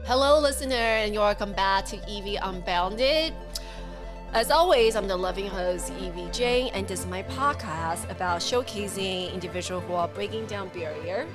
Hello, listener, and welcome back to Evie Unbounded. As always, I'm the loving host, Evie Jane, and this is my podcast about showcasing individuals who are breaking down barrier.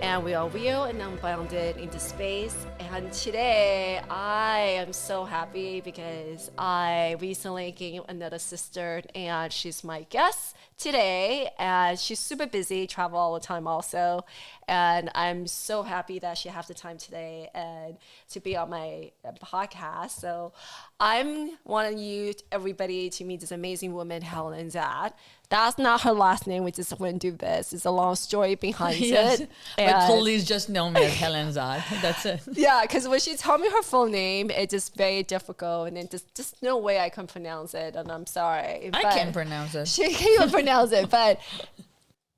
And we are real and unbounded in this space. And today, I am so happy because I recently gained another sister, and she's my guest today. And she's super busy, travel all the time also. And I'm so happy that she has the time today and to be on my podcast. So I'm wanting you, everybody, to meet this amazing woman, Helen Zad. That's not her last name. We just wouldn't do this. It's a long story behind it. But please just know me as Helen Zad. That's it. Yeah, because when she told me her full name, it's just very difficult. And then just no way I can pronounce it. And I'm sorry. I can pronounce it. She can't even pronounce it. But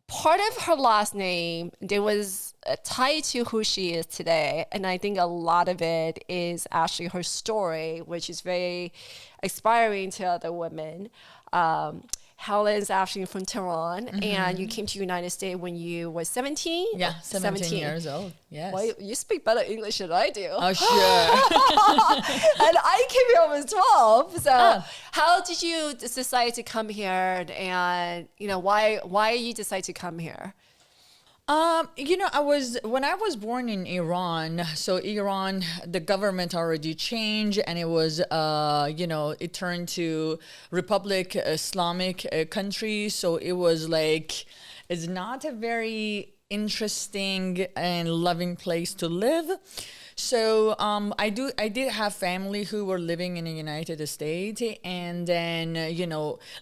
part of her last name, there was a tie to who she is today. And I think a lot of it is actually her story, which is very inspiring to other women. Helen's actually from Tehran, and you came to the United States when you were 17? Yeah, 17 years old. Yes. Well, you speak better English than I do. Oh, sure. And I came here when I was 12. So how did you decide to come here, and why you decide to come here? When I was born in Iran, so Iran, the government already changed, and it was, it turned to Republic Islamic country. So it was like, it's not a very interesting and loving place to live. So I did have family who were living in the United States, and then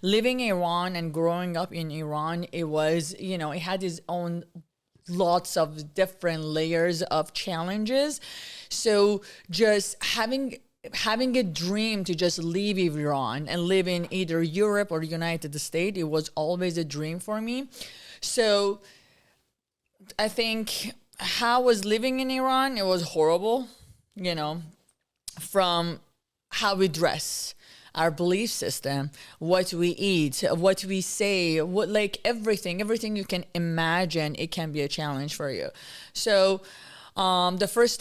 living in Iran and growing up in Iran, it was it had its own lots of different layers of challenges. So just having a dream to just leave Iran and live in either Europe or United States, it was always a dream for me. So I think how I was living in Iran, it was horrible, from how we dress, our belief system, what we eat, what we say, everything you can imagine, it can be a challenge for you. So the first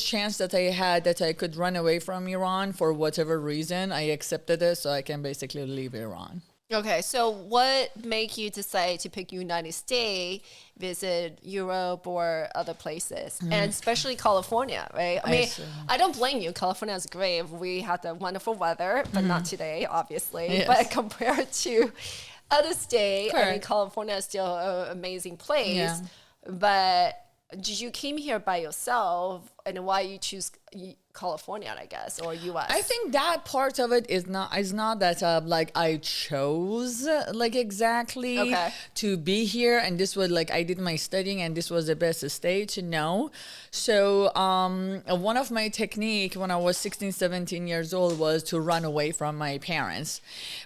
chance that I had that I could run away from Iran for whatever reason, I accepted it so I can basically leave Iran. Okay, so what made you decide to pick United States, visit Europe or other places, and especially California, right? I mean, I don't blame you. California is great. We had the wonderful weather, but not today, obviously. Yes. But compared to other states, I mean, Correct. California is still an amazing place. Yeah. But did you came here by yourself, and why you choose California, I guess, or U.S.? I think that part of it is not that I chose exactly to be here, and this was I did my studying and this was the best state to know. So one of my technique when I was 16, 17 years old was to run away from my parents.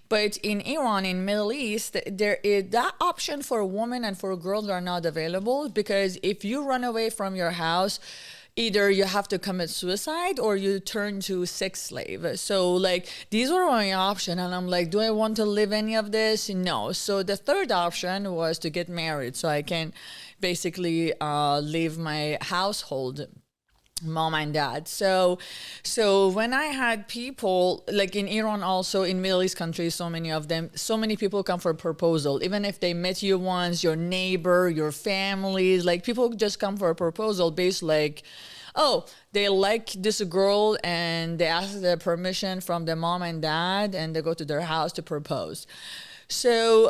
But in Iran, in Middle East, there is that option for women and for girls are not available, because if you run away from your house, either you have to commit suicide or you turn to sex slave. So these were my option, and I'm like, do I want to live any of this? No. So the third option was to get married so I can basically leave my household, mom and dad. So when I had people in Iran, also in Middle East countries, so many people come for a proposal. Even if they met you once, your neighbor, your families, people just come for a proposal based oh, they like this girl and they ask their permission from their mom and dad, and they go to their house to propose. So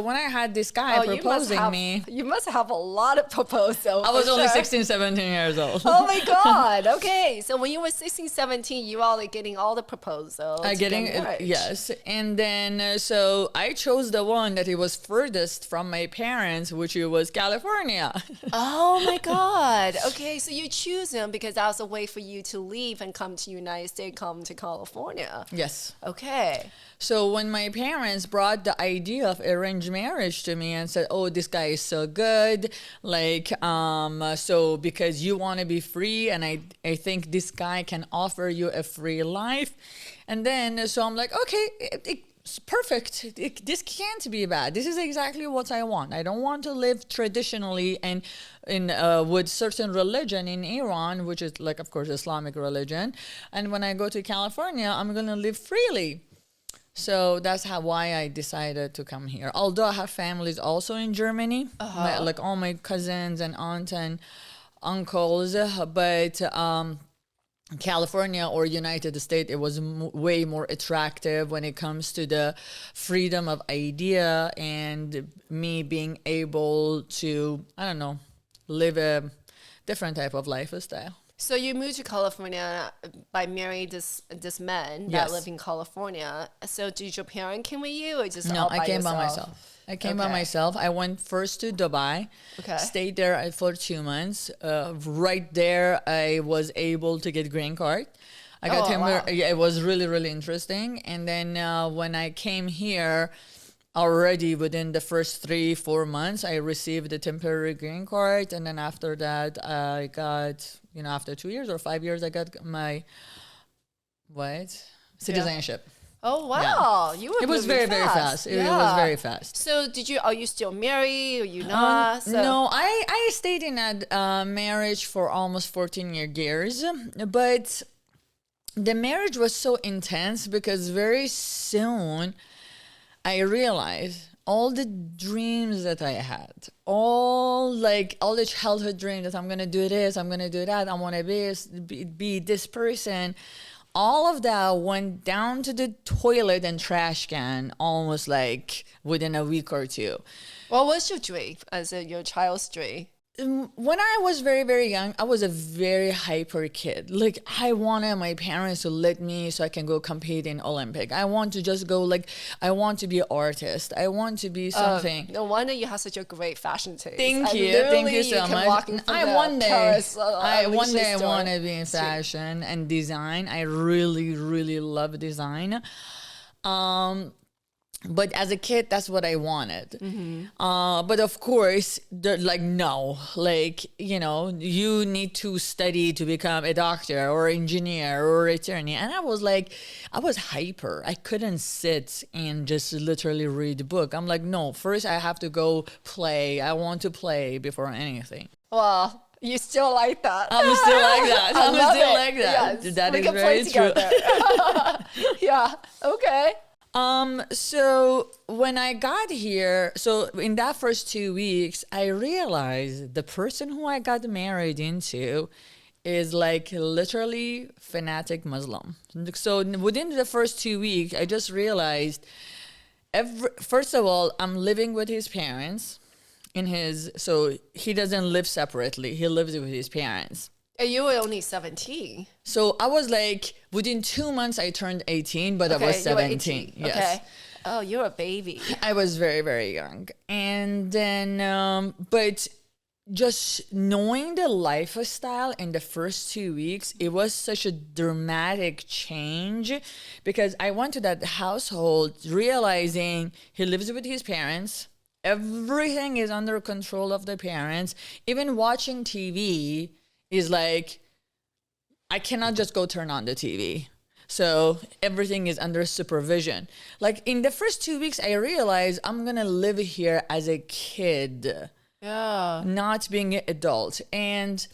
when I had this guy proposing me, you must have a lot of proposals. I was only 16, 17 years old. Oh my God. Okay. So when you were 16, 17, you all getting all the proposals. Yes. And then, so I chose the one that it was furthest from my parents, which was California. Oh my God. Okay. So you choose them because that was a way for you to leave and come to United States, come to California. Yes. Okay. So when my parents brought the idea of arranged marriage to me and said, oh, this guy is so good, so because you want to be free, and I think this guy can offer you a free life. And then, so I'm like, okay, perfect. This can't be bad. This is exactly what I want. I don't want to live traditionally and in with certain religion in Iran, which is like, of course, Islamic religion. And when I go to California, I'm gonna live freely. So that's why I decided to come here. Although I have families also in Germany, like all my cousins and aunts and uncles, but California or United States, it was way more attractive when it comes to the freedom of idea and me being able to, I don't know, live a different type of lifestyle. So you moved to California by marrying this man that live in California. So did your parents come with you or just all by I came yourself? by myself. I came by myself. I went first to Dubai, stayed there for 2 months. Right there, I was able to get green card. I got him. Wow. Yeah, it was really, really interesting. And then when I came here, already within the first 3-4 months, I received a temporary green card. And then after that, I got, after 2 years or 5 years, I got my, citizenship. Yeah. Oh, wow. Yeah. It was very, very fast. It was very fast. So are you still married or you not? No, I stayed in a marriage for almost 14 years. But the marriage was so intense because very soon I realized all the dreams that I had, all the childhood dreams that I'm going to do this, I'm going to do that, I want to be this person. All of that went down to the toilet and trash can almost like within a week or two. What was your dream as your child's dream? When I was very, very young, I was a very hyper kid. Like, I wanted my parents to let me so I can go compete in Olympic. I want to just go, I want to be an artist. I want to be something. No wonder you have such a great fashion taste. Thank you so much. One day I want to be in fashion and design. I really, really love design. But as a kid, that's what I wanted. Mm-hmm. But of course, they're like, no, you need to study to become a doctor or engineer or attorney. And I was hyper. I couldn't sit and just literally read a book. I'm like, no, first I have to go play. I want to play before anything. Well, you still like that. I'm still like that. I'm still like that. Yes, that is very true. Yeah. Okay. So when I got here, so in that first 2 weeks, I realized the person who I got married into is literally fanatic Muslim. So within the first 2 weeks, I just realized first of all, I'm living with his parents so he doesn't live separately. He lives with his parents. And you were only 17. So I was within 2 months, I turned 18, but I was 17. Yes. Okay. Oh, you're a baby. I was very, very young. And then, but just knowing the lifestyle in the first 2 weeks, it was such a dramatic change because I went to that household realizing he lives with his parents. Everything is under control of the parents. Even watching TV is I cannot just go turn on the TV. So everything is under supervision. In the first 2 weeks, I realized I'm going to live here as a kid. Yeah. Not being an adult. And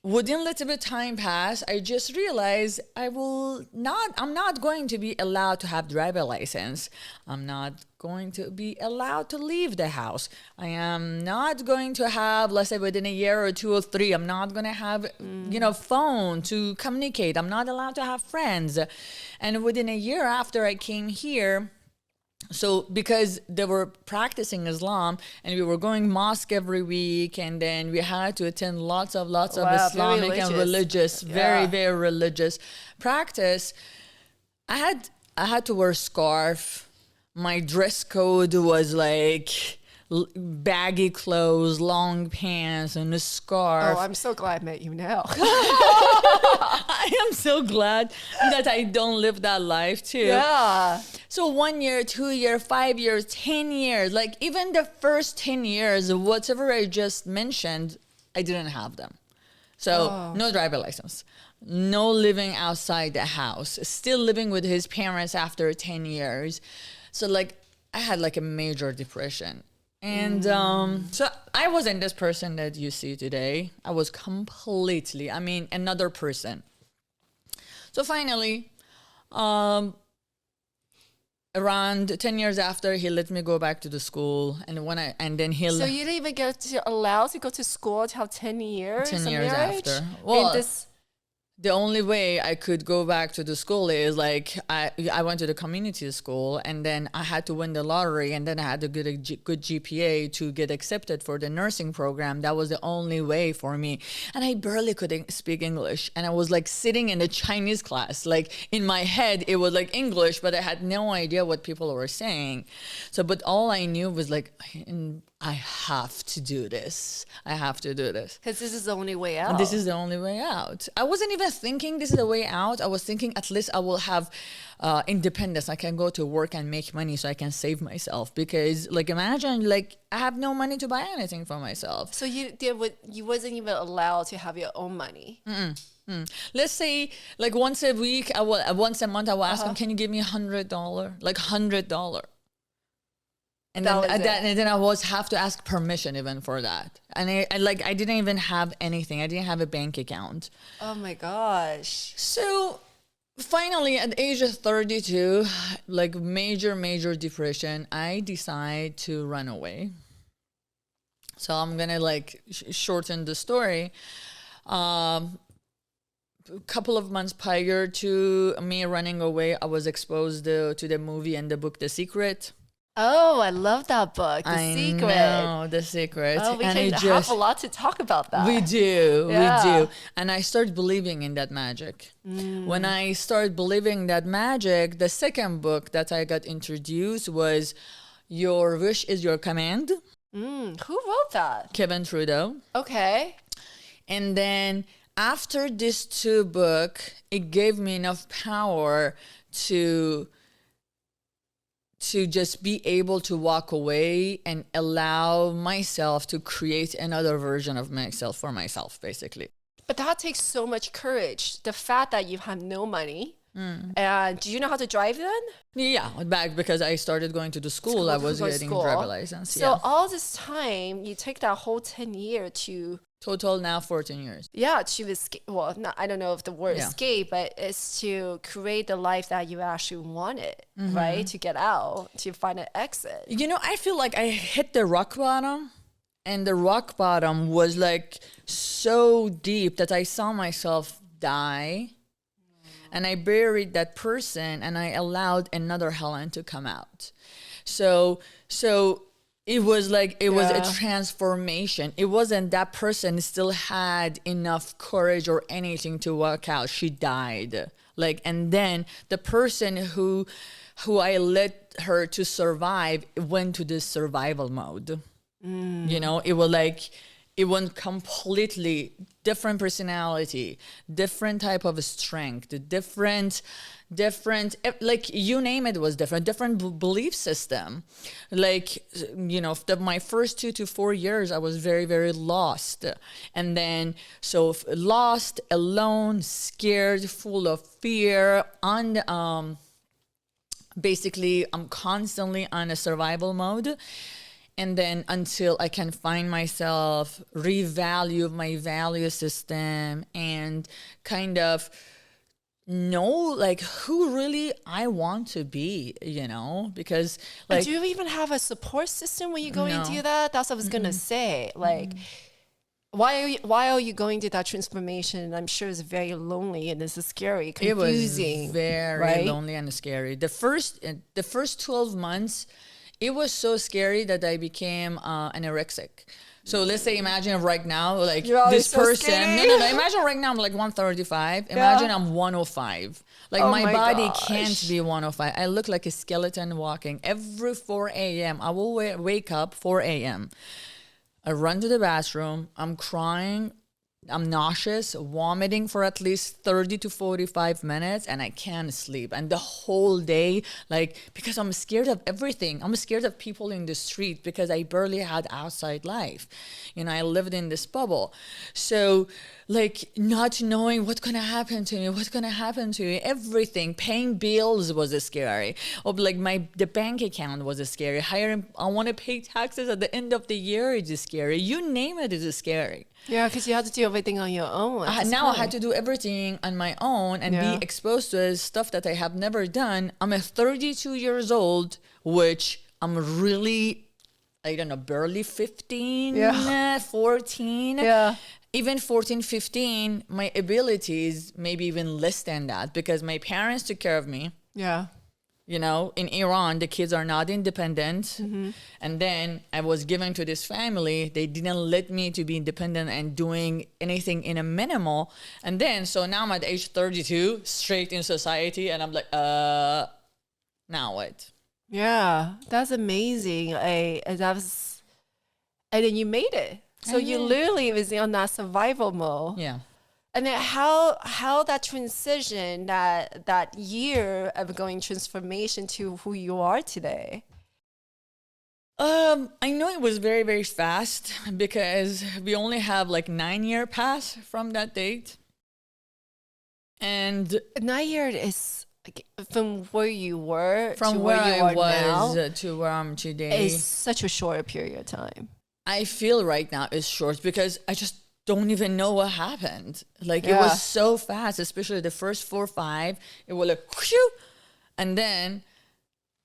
within a little bit time pass, I just realized I'm not going to be allowed to have driver license. I'm not going to be allowed to leave the house. I am not going to have, let's say within a year or 2 or 3, I'm not going to have, phone to communicate. I'm not allowed to have friends. And within a year after I came here, so because they were practicing Islam and we were going mosque every week and then we had to attend lots of Islamic and religious, very, very religious practice, I had to wear a scarf. My dress code was baggy clothes, long pants, and a scarf. Oh, I'm so glad I met you now. I am so glad that I don't live that life too. Yeah. So 1 year, 2 years, 5 years, 10 years, even the first 10 years, whatever I just mentioned, I didn't have them. So no driver license, no living outside the house, still living with his parents after 10 years. So like I had like a major depression. And so I wasn't this person that you see today. I was completely, another person. So finally, around 10 years after, he let me go back to the school. And then he... So you didn't even get allowed to go to school until 10 years? 10 years after. Well, the only way I could go back to the school is like I went to the community school, and then I had to win the lottery, and then I had to get a good GPA to get accepted for the nursing program. That was the only way for me. And I barely could speak English. And I was like sitting in a Chinese class. Like in my head, it was like English, but I had no idea what people were saying. So, but all I knew was like, I have to do this. I have to do this. Because this is the only way out. This is the only way out. I wasn't even thinking this is the way out. I was thinking at least I will have independence. I can go to work and make money so I can save myself. Because like imagine like I have no money to buy anything for myself. So you wasn't even allowed to have your own money. Let's say like once a week, once a month I will ask him, can you give me $100? Like $100. And then I was have to ask permission even for that. And I didn't even have anything. I didn't have a bank account. Oh my gosh. So finally at the age of 32, like major depression, I decide to run away. So I'm going to like shorten the story. A couple of months prior to me running away, I was exposed to the movie and the book, The Secret. Oh, I love that book, The Secret. I know, The Secret. Oh, we can have a lot to talk about that. We do. And I started believing in that magic. When I started believing that magic, the second book that I got introduced was Your Wish is Your Command. Who wrote that? Kevin Trudeau. Okay. And then after these two books, it gave me enough power to just be able to walk away and allow myself to create another version of myself for myself, basically. But that takes so much courage. The fact that you have no money. And do you know how to drive then? Yeah, back because I started going to the school, I was getting driver license. So all this time, you take that whole 10 years to... Total now 14 years. Yeah, to escape. Well, I don't know if the word escape, but it's to create the life that you actually wanted, right? To get out, to find an exit. You know, I feel like I hit the rock bottom, and the rock bottom was like so deep that I saw myself die, and I buried that person, and I allowed another Helen to come out. So it was like, it was a transformation. It wasn't that person still had enough courage or anything to walk out. She died. Like, and then the person who I let her to survive went to this survival mode. You know, it was like, it went completely different personality, different type of strength, different, like you name it was different belief system. Like, you know, my first 2 to 4 years, I was very, very lost. And then, so lost, alone, scared, full of fear, basically, I'm constantly on a survival mode. And then until I can find myself, revalue my value system, and kind of know like who really I want to be, you know, because like... Do you even have a support system when you go into that? That's what I was going to say. Like, why are you going through that transformation? I'm sure it's very lonely and it's scary, confusing. It was very lonely and scary. The first 12 months, it was so scary that I became anorexic. So let's say, imagine right now, like this so person. Scary. No. Imagine right now I'm like 135. Imagine I'm 105. Like my body can't be 105. I look like a skeleton walking. Every 4 a.m. I will wake up 4 a.m. I run to the bathroom. I'm crying I'm nauseous, vomiting for at least 30 to 45 minutes, and I can't sleep. And the whole day, like, because I'm scared of everything. I'm scared of people in the street because I barely had outside life. You know, I lived in this bubble. So, like, not knowing what's going to happen to me, everything, paying bills was scary. Or like the bank account was scary. I want to pay taxes at the end of the year, it's scary. You name it, it's scary. Yeah, because you had to do everything on your own. Now I had to do everything on my own and be exposed to stuff that I have never done. I'm 32 years old, which I'm really, I don't know, barely 15, 14. Yeah. Even 14, 15, my abilities, maybe even less than that, because my parents took care of me. Yeah. You know, in Iran, the kids are not independent. Mm-hmm. And then I was given to this family. They didn't let me to be independent and doing anything in a minimal. And then, so now I'm at age 32, straight in society. And I'm like, now what? Yeah, that's amazing. And then you made it. So you literally was on that survival mode. Yeah. And then how that transition, that year of going transformation to who you are today? I know it was very, very fast because we only have like 9-year pass from that date. And 9 years is from where you were from to where you I are was now, to where I'm today. is such a short period of time. I feel right now is short because I just don't even know what happened. Like it was so fast, especially the first 4 or 5. It was like, whew, and then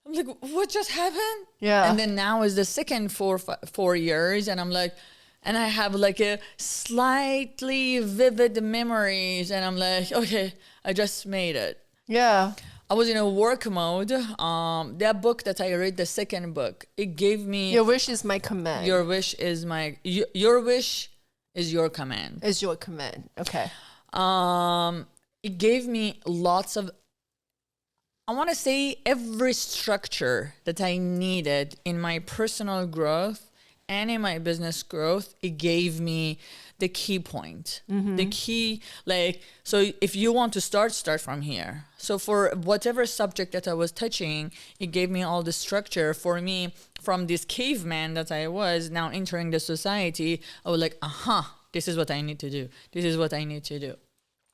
I'm like, what just happened? Yeah. And then now is the second 4 years, and I'm like, and I have like a slightly vivid memories, and I'm like, okay, I just made it. Yeah. I was in a work mode. That book that I read, the second book, it gave me. Your wish is my command. Your wish is my. Your wish is your command. Is your command. Okay. It gave me lots of, I want to say, every structure that I needed in my personal growth and in my business growth. It gave me the key point, the key, like, so if you want to start from here. So for whatever subject that I was touching, it gave me all the structure for me from this caveman that I was now entering the society. I was like, this is what I need to do. This is what I need to do.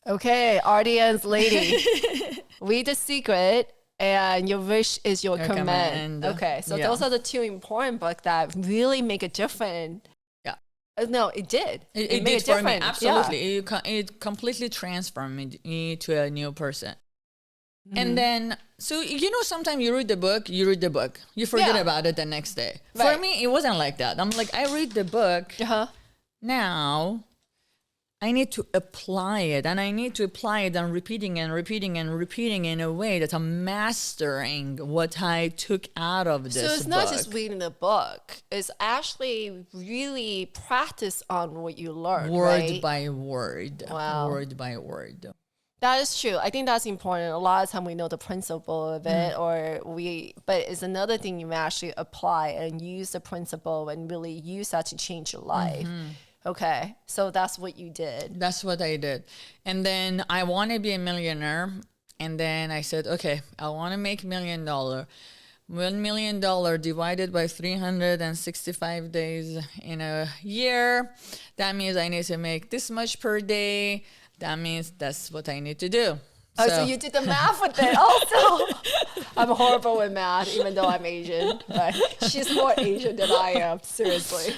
Okay, audience lady, read The Secret and Your Wish is Your Command. Okay, so those are the 2 important books that really make a difference. No, it did. It made did for me, absolutely. Yeah. It completely transformed me to a new person. And then, so, sometimes you read the book, you forget about it the next day. Right. For me, it wasn't like that. I'm like, I read the book. Now I need to apply it, and I need to apply it and repeating in a way that I'm mastering what I took out of this book. So it's not just reading the book. It's actually really practice on what you learned, word by word. Wow. Word by word. That is true. I think that's important. A lot of time we know the principle of it, but it's another thing you actually apply and use the principle and really use that to change your life. Okay, so that's what you did. That's what I did. And then I want to be a millionaire. And then I said, okay, I want to make $1 million. $1 million divided by 365 days in a year. That means I need to make this much per day. That means that's what I need to do. Oh, so you did the math with it also. I'm horrible with math, even though I'm Asian. But she's more Asian than I am, seriously.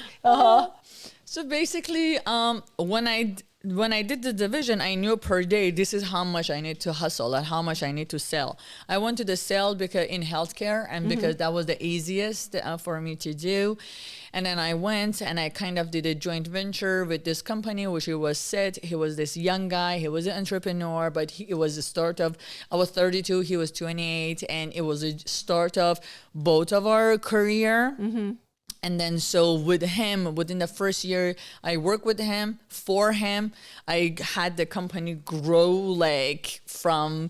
So basically, when I did the division, I knew per day, this is how much I need to hustle and how much I need to sell. I went to the sell because in healthcare and because that was the easiest for me to do. And then I went and I kind of did a joint venture with this company, which he was Sid. He was this young guy. He was an entrepreneur, but it was a startup. I was 32, he was 28, and it was a start of both of our career. And then so with him, within the first year, I worked with him, for him. I had the company grow like from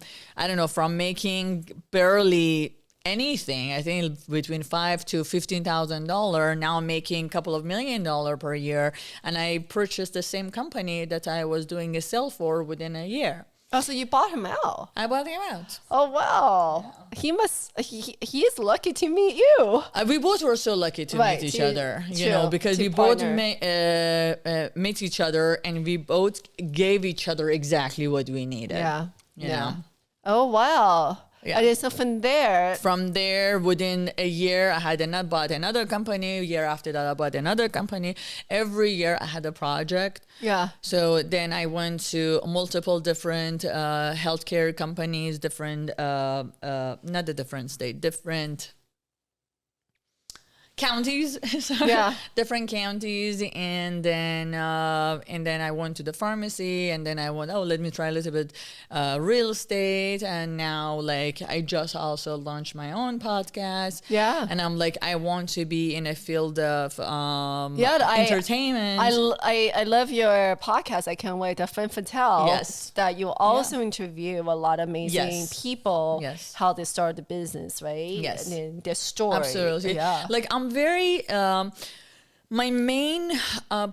making barely anything. I think between $5,000 to $15,000. Now I'm making a couple of $1 million per year, and I purchased the same company that I was doing a sale for within a year. Oh, so you bought him out? I bought him out. Oh, wow. Yeah. He is lucky to meet you. We both were so lucky to meet each other, you know, because we both met each other, and we both gave each other exactly what we needed. Yeah. You know? Oh, wow. Yeah. And so from there, within a year, I had bought another company. A year after that, I bought another company. Every year, I had a project. Yeah. So then I went to multiple different healthcare companies, not the different state, different counties. Different counties, and then I went to the pharmacy, and then I went, let me try a little bit real estate, and now like I just also launched my own podcast. And I'm like, I want to be in a field of entertainment. I love your podcast. I can't wait. The Femme Fatale. Yes. That you also interview a lot of amazing people. Yes. How they start the business, right? Yes. And then their story. Absolutely. Yeah. Like I'm very my main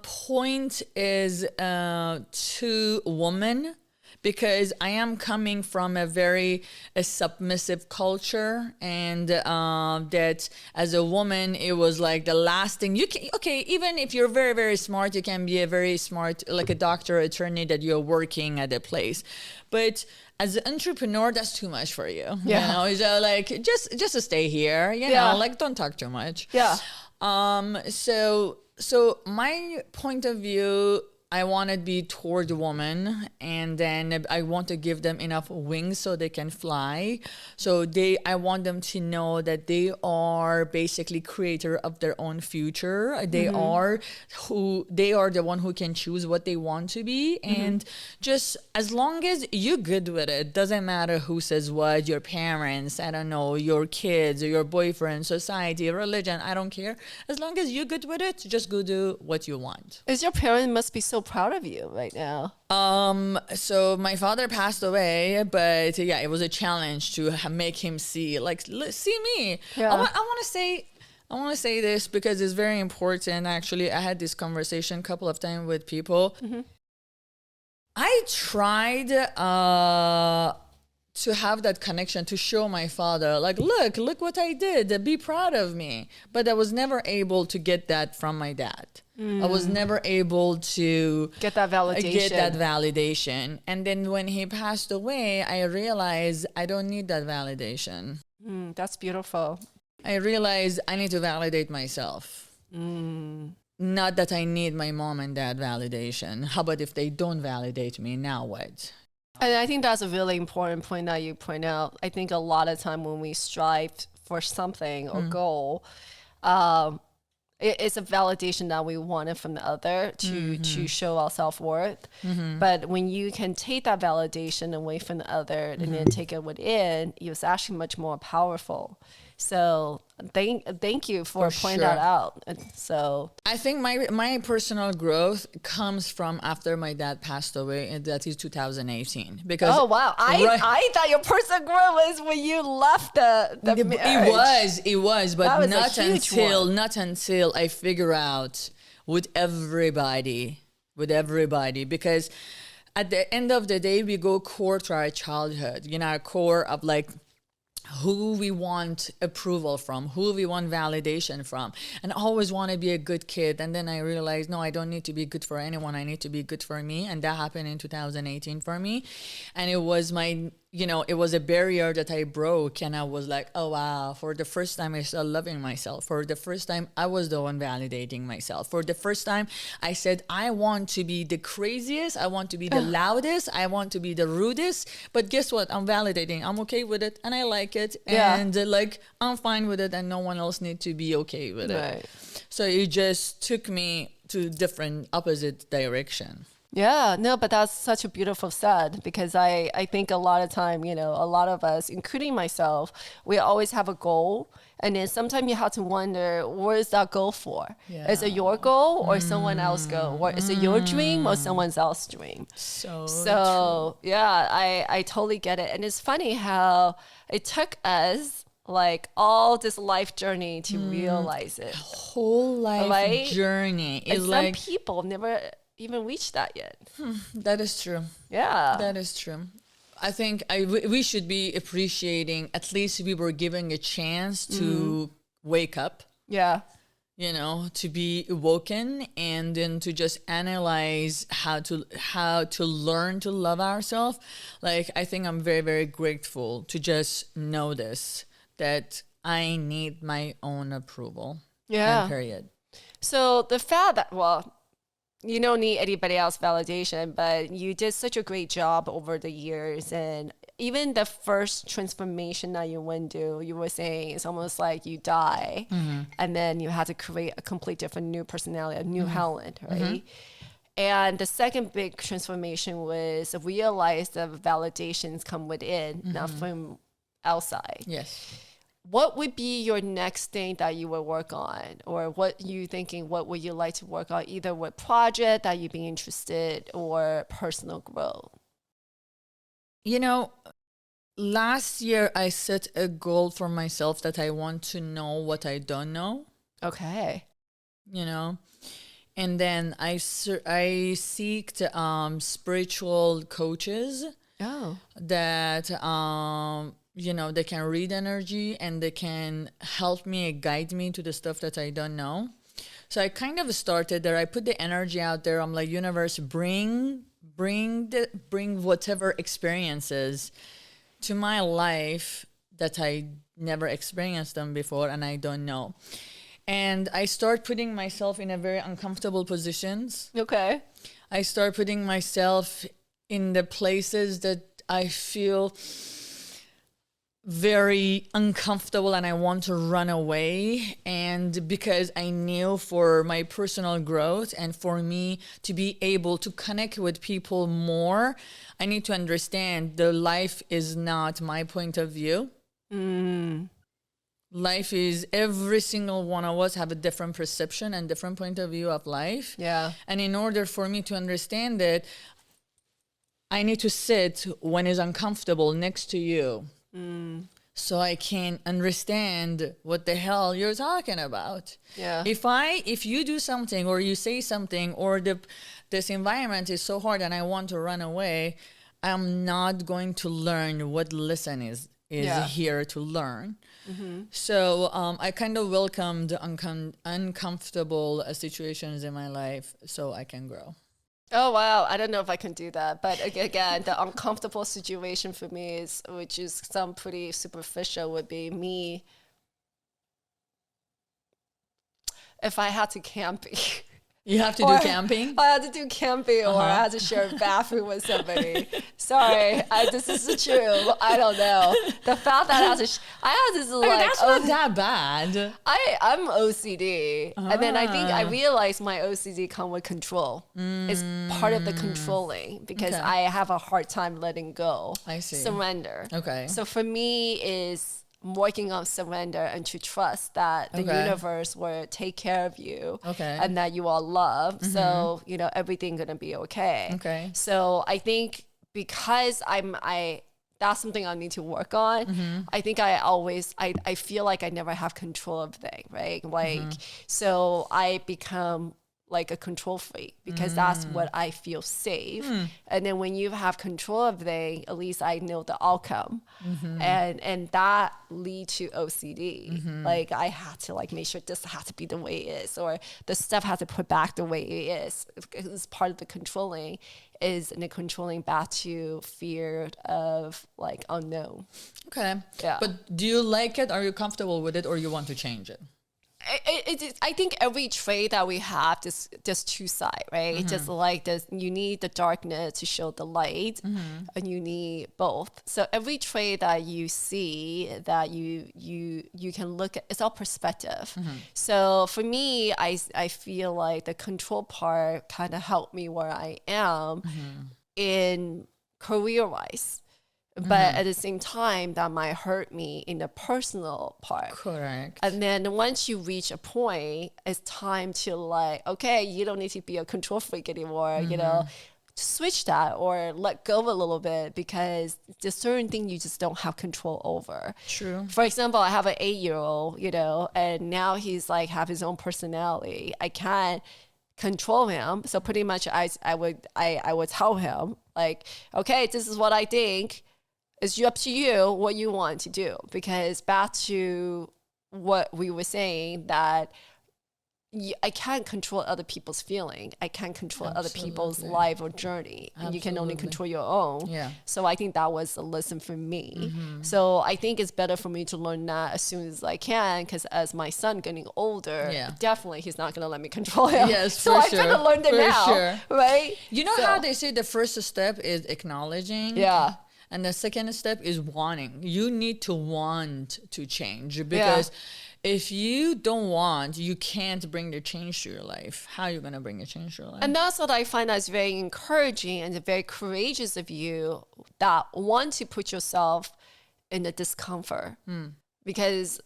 point is to women, because I am coming from a very submissive culture, and that as a woman, it was like the last thing you can, even if you're very, very smart, you can be a very smart, like a doctor, attorney, that you're working at a place. But as an entrepreneur, that's too much for you. Yeah. You know, so like just to stay here, you know, like don't talk too much. Yeah. So my point of view, I want to be toward women, and then I want to give them enough wings so they can fly. So I want them to know that they are basically creator of their own future. They are the one who can choose what they want to be. And just as long as you're good with it, doesn't matter who says what, your parents, I don't know, your kids, or your boyfriend, society, religion, I don't care. As long as you're good with it, just go do what you want. Your parents must be so proud of you right now. So my father passed away, but yeah, it was a challenge to make him see me. Yeah. I want to say this because it's very important. Actually, I had this conversation a couple of times with people. I tried to have that connection, to show my father, like, look what I did, be proud of me. But I was never able to get that from my dad. I was never able to get that validation. And then when he passed away, I realized I don't need that validation. That's beautiful. I realized I need to validate myself. Not that I need my mom and dad validation. How about if they don't validate me, now what? And I think that's a really important point that you point out. I think a lot of time when we strive for something or goal, it's a validation that we wanted from the other to show our self-worth. But when you can take that validation away from the other and then take it within, it's actually much more powerful. So thank you for pointing that out. So I think my personal growth comes from after my dad passed away, and that is 2018. Because I thought your personal growth was when you left the marriage. It was, but not until I figure out with everybody, because at the end of the day, we go core to our childhood, our core of like who we want approval from, who we want validation from, and I always want to be a good kid. And then I realized, no, I don't need to be good for anyone. I need to be good for me. And that happened in 2018 for me. And it was it was a barrier that I broke, and I was like, oh wow, for the first time I started loving myself. For the first time I was the one validating myself. For the first time I said, I want to be the craziest, I want to be the loudest, I want to be the rudest, but guess what, I'm validating, I'm okay with it, and I like it, and I'm fine with it, and no one else needs to be okay with it. So it just took me to different opposite direction. Yeah, no, but that's such a beautiful said, because I think a lot of time, a lot of us, including myself, we always have a goal. And then sometimes you have to wonder, what is that goal for? Yeah. Is it your goal or someone else's goal? Or is it your dream or someone else's dream? So true. Yeah, I totally get it. And it's funny how it took us like all this life journey to realize it. Whole life Right? journey is And like some people never even reached that yet. that is true. Yeah. That is true. I think we should be appreciating, at least we were given a chance to wake up, Yeah. you know, to be awoken, and then to just analyze how to learn to love ourselves. Like, I think I'm very, very grateful to just notice that I need my own approval. Yeah. And period. So the fact that, well, you don't need anybody else validation, but you did such a great job over the years. And even the first transformation that you went through, you were saying it's almost like you die and then you had to create a complete different new personality, a new Helen, right? And the second big transformation was realize the validations come within, not from outside. Yes. What would be your next thing that you would work on, or what you thinking, what would you like to work on, either with project that you'd be interested or personal growth? You know, last year I set a goal for myself that I want to know what I don't know, Okay. you know, and then I seeked spiritual coaches Oh. that you know, they can read energy and they can help me, guide me to the stuff that I don't know. So I kind of started there. I put the energy out there. I'm like, universe, bring whatever experiences to my life that I never experienced them before and I don't know. And I start putting myself in a very uncomfortable positions. Okay. I start putting myself in the places that I feel very uncomfortable and I want to run away. And because I knew for my personal growth and for me to be able to connect with people more, I need to understand the life is not my point of view. Life is, every single one of us have a different perception and different point of view of life. Yeah. And in order for me to understand it, I need to sit when it's uncomfortable next to you. So I can understand what the hell you're talking about. Yeah. If you do something or you say something or this environment is so hard and I want to run away, I'm not going to learn what lesson is here to learn. So I kind of welcomed uncomfortable situations in my life so I can grow. Oh, wow. I don't know if I can do that. But again, the uncomfortable situation for me is, which is some pretty superficial, would be me if I had to camping. You have to do camping? I had to do camping or I had to share a bathroom with somebody. Sorry, this is true. I don't know. The fact that I had this like... that's not that bad. I'm OCD. And then I think I realized my OCD come with control. It's part of the controlling because I have a hard time letting go. I see. Surrender. Okay. So for me is working on surrender and to trust that the universe will take care of you and that you are loved. So, you know, everything gonna be okay. Okay. So I think because that's something I need to work on. I think I feel like I never have control of things, right? Like, so I become like a control freak because that's what I feel safe. And then when you have control of things, at least I know the outcome. And that lead to OCD. Like I had to like make sure this has to be the way it is, or the stuff has to put back the way it is. It's part of the controlling is in the controlling back to fear of like unknown. Okay. Yeah. But do you like it? Are you comfortable with it, or you want to change it? I think every trait that we have, just two sides, right? Just like this, you need the darkness to show the light, and you need both. So every trait that you see, that you can look at, it's all perspective. So for me, I feel like the control part kind of helped me where I am in career-wise. But at the same time, that might hurt me in the personal part. Correct. And then once you reach a point, it's time to like, okay, you don't need to be a control freak anymore, you know, switch that or let go a little bit, because there's certain things you just don't have control over. True. For example, I have an 8-year-old, and now he's like have his own personality. I can't control him. So pretty much I would tell him like, okay, this is what I think. It's up to you what you want to do. Because back to what we were saying, that I can't control other people's feeling. I can't control other people's life or journey. And you can only control your own. Yeah. So I think that was a lesson for me. So I think it's better for me to learn that as soon as I can, because as my son getting older, definitely he's not going to let me control him. Yes, so I better learn it now, right? You know how they say the first step is acknowledging? Yeah. And the second step is wanting. You need to want to change, because if you don't want, you can't bring the change to your life. How are you going to bring a change to your life? And that's what I find that's very encouraging and very courageous of you, that want to put yourself in the discomfort because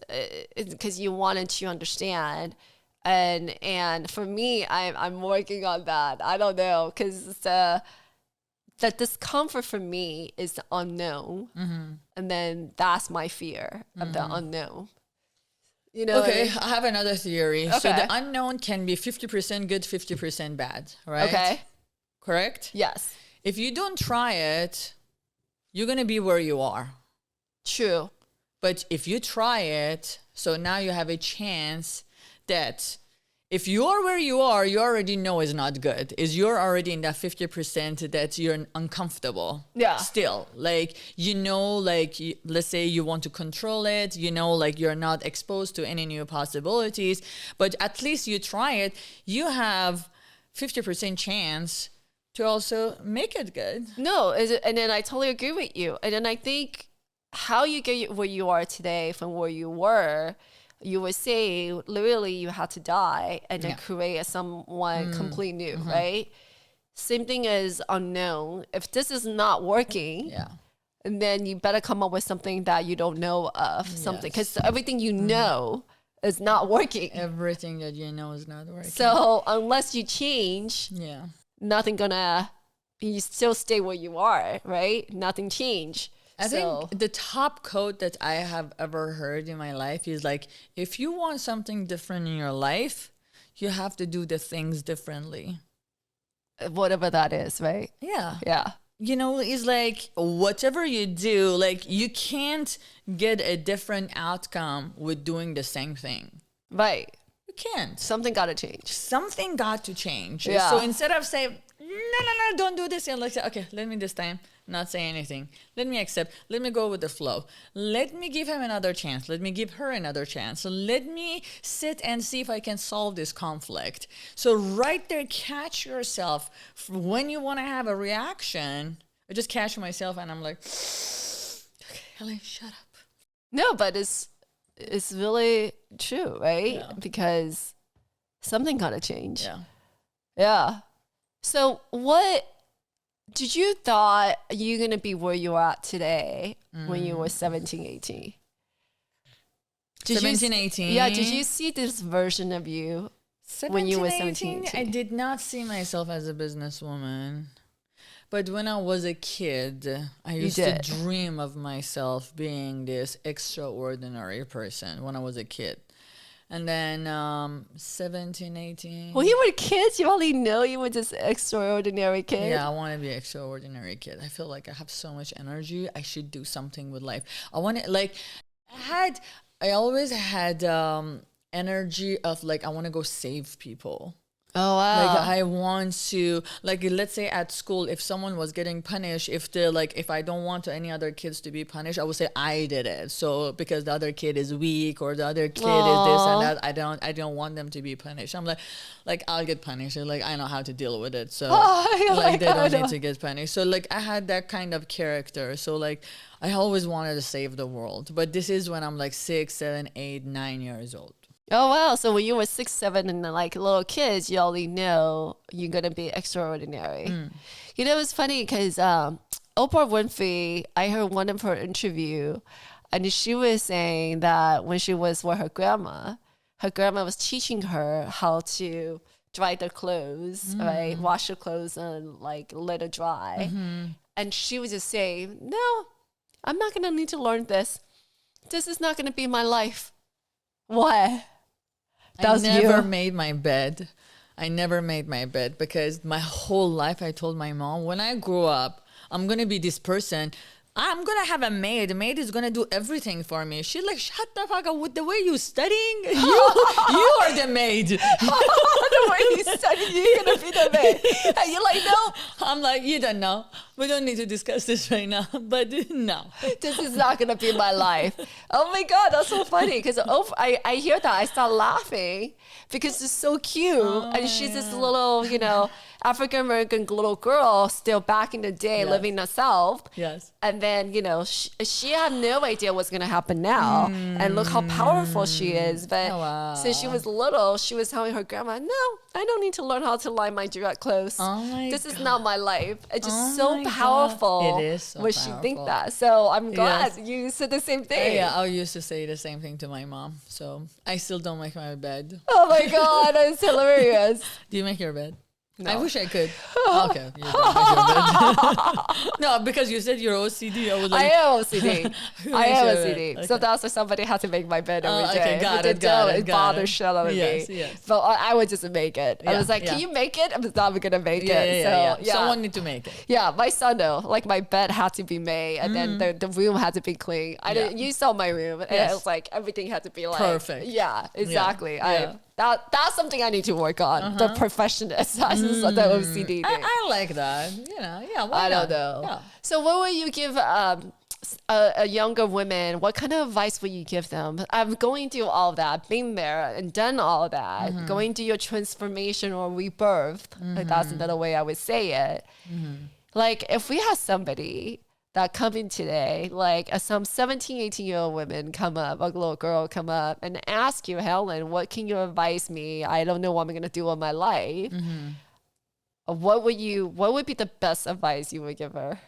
you wanted to understand. And for me, I'm working on that. I don't know, because the discomfort for me is the unknown. And then that's my fear of the unknown. Okay, I have another theory. Okay. So the unknown can be 50% good, 50% bad, right? Okay. Correct? Yes. If you don't try it, you're going to be where you are. True. But if you try it, so now you have a chance that if you're where you are, you already know is not good. Is you're already in that 50% that you're uncomfortable. Yeah. Still, like, let's say you want to control it, like you're not exposed to any new possibilities, but at least you try it, you have 50% chance to also make it good. No, and then I totally agree with you. And then I think how you get where you are today from where you were, you would say literally you had to die and then create someone completely new, right? Same thing as unknown. If this is not working, and then you better come up with something that you don't know of, something, because everything you know is not working. Everything that you know is not working. So unless you change, nothing gonna, you still stay where you are, right? Nothing change. I think the top quote that I have ever heard in my life is like, if you want something different in your life, you have to do the things differently. Whatever that is, right? Yeah. Yeah. It's like whatever you do, like you can't get a different outcome with doing the same thing. Right. You can't. Something got to change. Something got to change. Yeah. So instead of saying, no, don't do this, and like, okay, let me this time not say anything. Let me accept. Let me go with the flow. Let me give him another chance. Let me give her another chance. So let me sit and see if I can solve this conflict. So right there, catch yourself when you want to have a reaction. I just catch myself and I'm like, okay, Helen, shut up. No, but it's really true, right? Yeah. Because something got to change. Yeah. Yeah. So what did you thought you're going to be where you are at today when you were 17, 18? 18? Yeah. Did you see this version of you when you were 17, 18? I did not see myself as a businesswoman. But when I was a kid, I used to dream of myself being this extraordinary person when I was a kid. And then 17, 18. When you were kids, you only know you were this extraordinary kid. Yeah, I want to be an extraordinary kid. I feel like I have so much energy. I should do something with life. I want to, like, I always had energy of, like, I want to go save people. Oh, wow. Like, I want to, like, let's say at school, if someone was getting punished, if I don't want any other kids to be punished, I would say I did it. So because the other kid is weak or the other kid is this and that, I don't want them to be punished. I'm like I'll get punished. Like, I know how to deal with it. So they don't need to get punished. So like I had that kind of character. So like I always wanted to save the world. But this is when I'm like 6, 7, 8, 9 years old. Oh, wow. So when you were 6, 7 and like little kids, you already know you're going to be extraordinary. It's funny because Oprah Winfrey, I heard one of her interview and she was saying that when she was with her grandma was teaching her how to dry the clothes, right? Wash the clothes and like let it dry. And she would just say, no, I'm not going to need to learn this. This is not going to be my life. What? I never made my bed. I never made my bed because my whole life I told my mom, when I grow up, I'm going to be this person. I'm going to have a maid. The maid is going to do everything for me. She's like, shut the fuck up with the way you're studying. You are the maid. The way you study, you're going to be the maid. And you're like, no. I'm like, you don't know. We don't need to discuss this right now. But no. This is not going to be my life. Oh my God, that's so funny. Because I hear that. I start laughing because it's so cute. And she's this little, African-American little girl still back in the day living herself. Yes. And then, she had no idea what's going to happen now. And look how powerful she is. But since she was little, she was telling her grandma, no, I don't need to learn how to line my direct clothes. This is not my life. It's just so powerful. It is so when powerful. she think that. So I'm glad you said the same thing. Yeah, I used to say the same thing to my mom. So I still don't make my bed. Oh my God, that's hilarious. Do you make your bed? No. I wish I could. Okay. You don't make your bed. No, because you said you're OCD. I was like, I am OCD. I am OCD. Okay. So that's why somebody had to make my bed every day. Okay, got it. It bothers shit out of me. Yes. But I would just make it. I was like, can you make it? I'm not going to make it. So someone need to make it. Yeah, my son though, like my bed had to be made and then the room had to be clean. You saw my room and it was like everything had to be like perfect. Yeah, exactly. Yeah. That's something I need to work on. The perfectionist, the OCD thing. I like that. Why I not? don't know. Yeah. So what would you give a younger woman? What kind of advice would you give them? I'm going through all of that, been there and done all of that, going through your transformation or rebirth. Like that's another way I would say it. Like if we have somebody that come in today, like some 17, 18-year-old women come up, a little girl come up and ask you, Helen, what can you advise me? I don't know what I'm going to do in my life. What would be the best advice you would give her?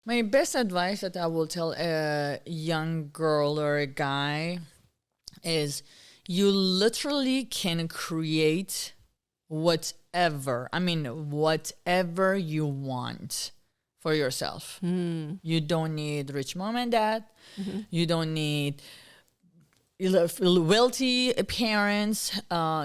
My best advice that I will tell a young girl or a guy is you literally can create whatever you want for yourself. You don't need rich mom and dad. You don't need wealthy parents.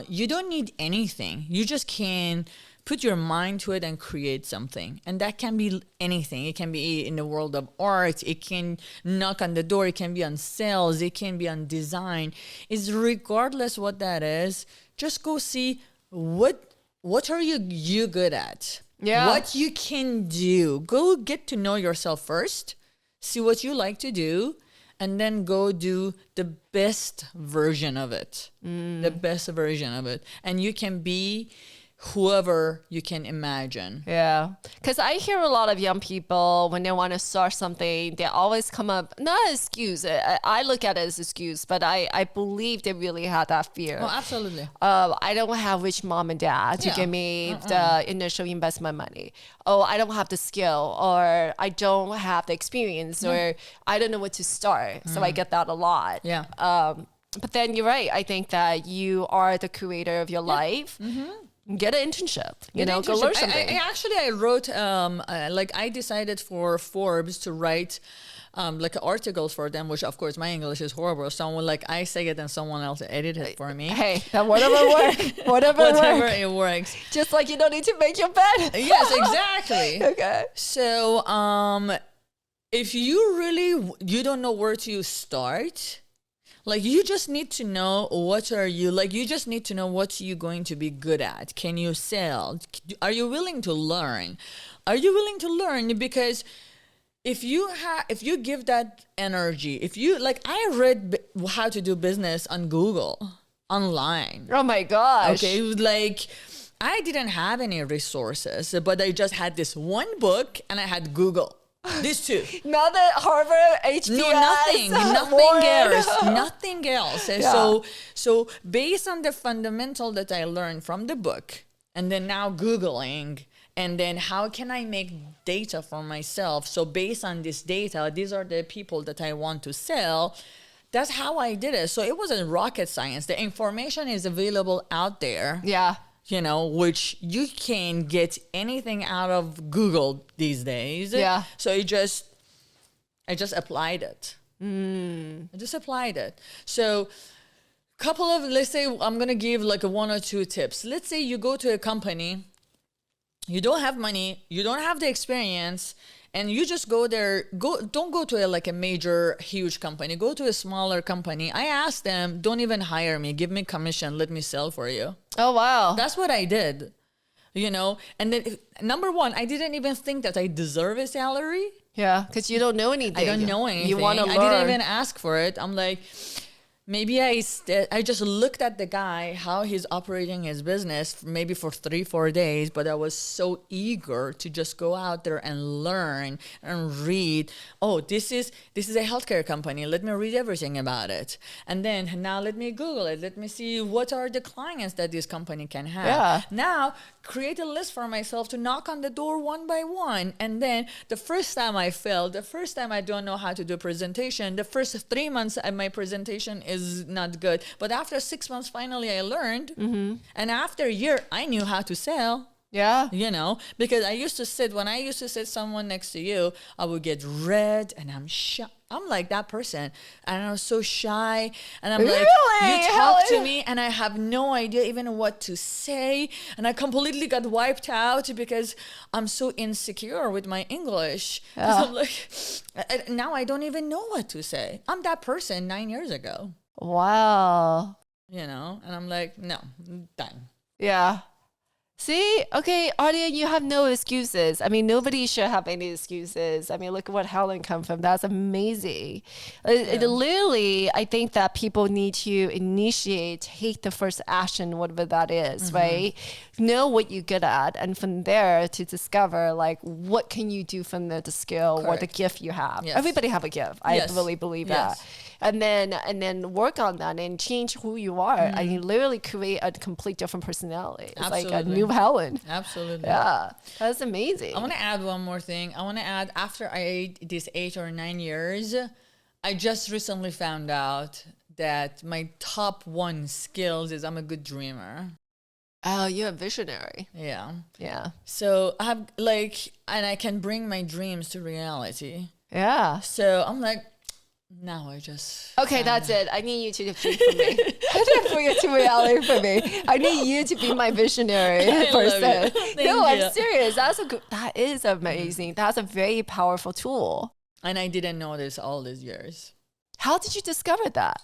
You don't need anything. You just can put your mind to it and create something. And that can be anything. It can be in the world of art. It can knock on the door. It can be on sales. It can be on design. It's regardless what that is. Just go see what are you good at. Yeah. What you can do. Go get to know yourself first. See what you like to do. And then go do the best version of it. The best version of it. And you can be whoever you can imagine. Yeah. Because I hear a lot of young people, when they want to start something, they always come up, not an excuse. I look at it as an excuse, but I believe they really have that fear. Oh, absolutely. I don't have rich mom and dad to give me the initial investment money. Oh, I don't have the skill, or I don't have the experience, or I don't know where to start. So I get that a lot. Yeah. But then you're right. I think that you are the creator of your life. Get an internship, go learn something. I wrote, I decided for Forbes to write articles for them, which of course my English is horrible. Someone I say it and someone else edit it for me. Hey, whatever works. Whatever it works. Just like you don't need to make your bed. Yes, exactly. Okay. So, if you don't know where to start, you just need to know you just need to know what you're going to be good at. Can you sell? Are you willing to learn? Because if you give that energy, I read how to do business on Google online. Oh my gosh. Okay. It was I didn't have any resources, but I just had this one book and I had Google. These two. Not at Harvard, HBS. No, nothing else. Yeah. So based on the fundamental that I learned from the book, and then now Googling, and then how can I make data for myself? So based on this data, these are the people that I want to sell. That's how I did it. So it wasn't rocket science. The information is available out there. Yeah. which you can get anything out of Google these days. Yeah. So I just applied it. I just applied it. So let's say I'm going to give like one or two tips. Let's say you go to a company, you don't have money, you don't have the experience, and you just go there. Don't go to a major, huge company. Go to a smaller company. I asked them, don't even hire me. Give me commission. Let me sell for you. Oh, wow. That's what I did, And then number one, I didn't even think that I deserve a salary. Yeah, because you don't know anything. I don't know anything. You want to learn. I didn't even ask for it. I'm like, maybe I just looked at the guy, how he's operating his business, maybe for 3-4 days, but I was so eager to just go out there and learn and read. Oh, this is a healthcare company. Let me read everything about it. And then now let me Google it. Let me see what are the clients that this company can have. Yeah. Now create a list for myself to knock on the door one by one. And then the first time I failed, the first time I don't know how to do a presentation, the first 3 months my presentation is not good. But after 6 months, finally I learned. And after a year, I knew how to sell. Yeah. Because when I used to sit someone next to you, I would get red and I'm shy. I'm like that person. And I was so shy. And I'm like, you talk to me and I have no idea even what to say. And I completely got wiped out because I'm so insecure with my English. Yeah. I'm like, now I don't even know what to say. I'm that person 9 years ago. Wow. And I'm like, no, done. Yeah. See, okay, Ardia, you have no excuses. I mean, nobody should have any excuses. I mean, look at what Helen come from. That's amazing. Literally, I think that people need to take the first action, whatever that is, right? Know what you're good at, and from there to discover what can you do from there to skill or the gift you have. Yes. Everybody have a gift. I really believe that. And then work on that and change who you are. And you literally create a complete different personality. It's like a new Helen. Absolutely. Yeah. That's amazing. I want to add one more thing. I want to add, after I did these 8 or 9 years, I just recently found out that my top 1 skills is I'm a good dreamer. Oh, you're a visionary. Yeah. Yeah. So I have and I can bring my dreams to reality. Yeah. So I'm like, now I just... Okay, that's it. I need you to dream for me. I need to bring it to reality for me. I need you to be my visionary person. No, I'm serious. That is amazing. That's a very powerful tool. And I didn't know this all these years. How did you discover that?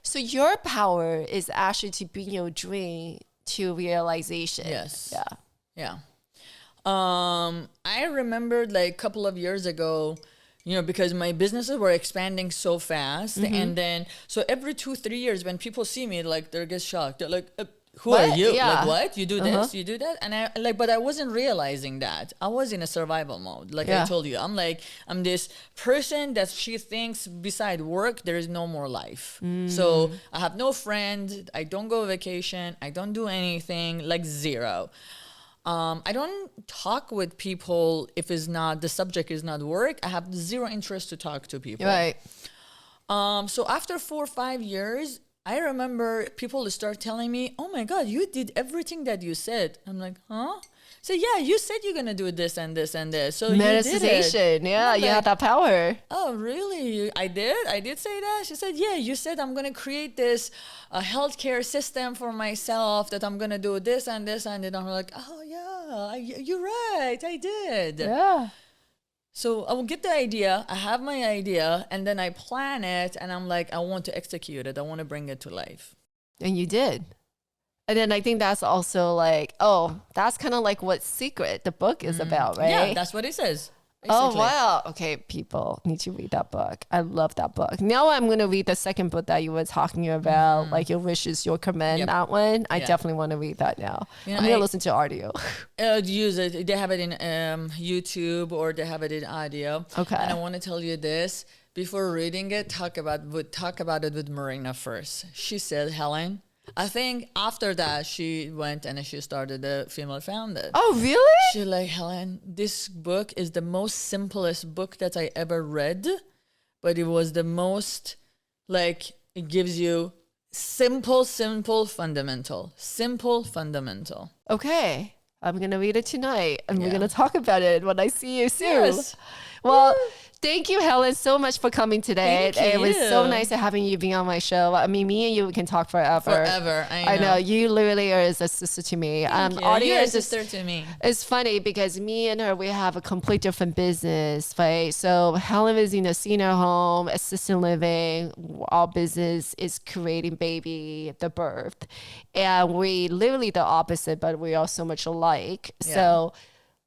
So your power is actually to bring your dream to realization. Yes. Yeah. I remembered a couple of years ago, because my businesses were expanding so fast. And then, so every 2-3 years when people see me, they get shocked. They're like, who what? are you? Yeah. What? You do this, you do that? And but I wasn't realizing that. I was in a survival mode. I told you, I'm this person that she thinks beside work, there is no more life. So I have no friends. I don't go vacation. I don't do anything, zero. I don't talk with people if the subject is not work. I have zero interest to talk to people. Right. So after 4 or 5 years, I remember people start telling me, oh my God, you did everything that you said. I'm like, huh? So yeah, you said you're going to do this and this and this. So manifestation. You did it. Yeah, you have that power. Oh, really? I did say that? She said, yeah, you said I'm going to create this healthcare system for myself, that I'm going to do this and this and then I'm like, oh yeah, you're right. I did. Yeah. So I will get the idea. I have my idea and then I plan it and I'm like, I want to execute it. I want to bring it to life. And you did. And then I think that's also that's kind of what Secret, the book, is about, right? Yeah, that's what it says. Basically. Oh, wow. Okay, people need to read that book. I love that book. Now I'm going to read the second book that you were talking about, Your Wish is Your Command, that one. I definitely want to read that now. I'm going to listen to audio. Use it. They have it in YouTube or they have it in audio. Okay. And I want to tell you this. Before reading it, talk about it with Marina first. She said, Helen, I think after that, she went and she started the Female Founded. Oh, really? She's like, Helen, this book is the most simplest book that I ever read, but it was the most, it gives you Simple, fundamental. Simple, fundamental. Okay. I'm going to read it tonight and we're going to talk about it when I see you soon. Yes. Well, thank you, Helen, so much for coming today. Thank It was you. so nice having you be on my show. I mean, me and you can talk forever. Forever. I know. You literally are as a sister to me. You're a sister to me. It's funny because me and her, we have a complete different business, right? So Helen is in a senior home, assisted living. Our business is creating baby, the birth. And we literally the opposite, but we are so much alike. Yeah. So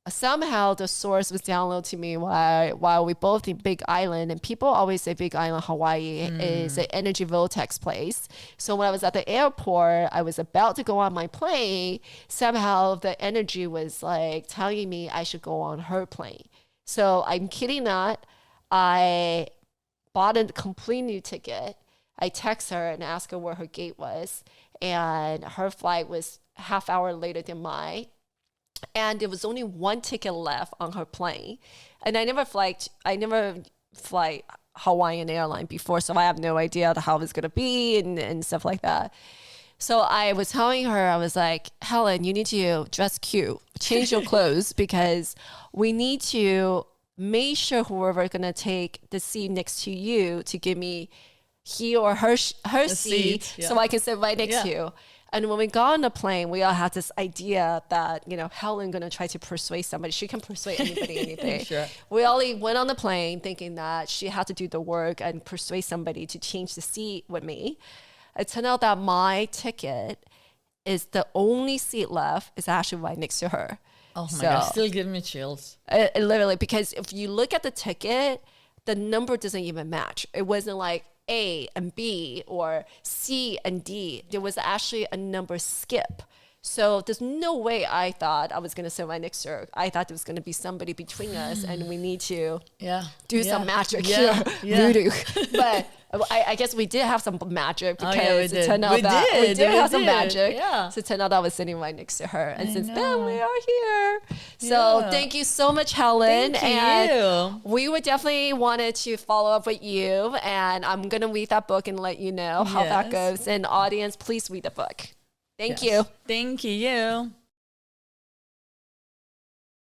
somehow the source was downloaded to me while we both in Big Island, and people always say Big Island, Hawaii is an energy vortex place. So when I was at the airport, I was about to go on my plane. Somehow the energy was like telling me I should go on her plane. So I'm kidding not. I bought a complete new ticket. I text her and asked her where her gate was, and her flight was half hour later than mine. And there was only one ticket left on her plane. And I never fly Hawaiian airline before, so I have no idea how it's going to be and stuff like that. So I was telling her, I was like, Helen, you need to dress cute, change your clothes, because we need to make sure whoever's going to take the seat next to you to give me he or her seat so I can sit right next to you. And when we got on the plane, we all had this idea that, Helen going to try to persuade somebody. She can persuade anybody, anything. Sure. We all went on the plane thinking that she had to do the work and persuade somebody to change the seat with me. It turned out that my ticket is the only seat left is actually right next to her. Oh my gosh, still give me chills. It literally, because if you look at the ticket, the number doesn't even match. It wasn't like A and B or C and D. There was actually a number skip. So there's no way I thought I was going to sit right next to her. I thought there was going to be somebody between us and we need to do some magic here. Voodoo. But I guess we did have some magic because it turned out that we did have some magic. Yeah. So it turned out I was sitting right next to her. And since then we are here. So thank you so much, Helen. Thank you. We would definitely wanted to follow up with you. And I'm going to read that book and let you know how that goes. And audience, please read the book. Thank you. Thank you.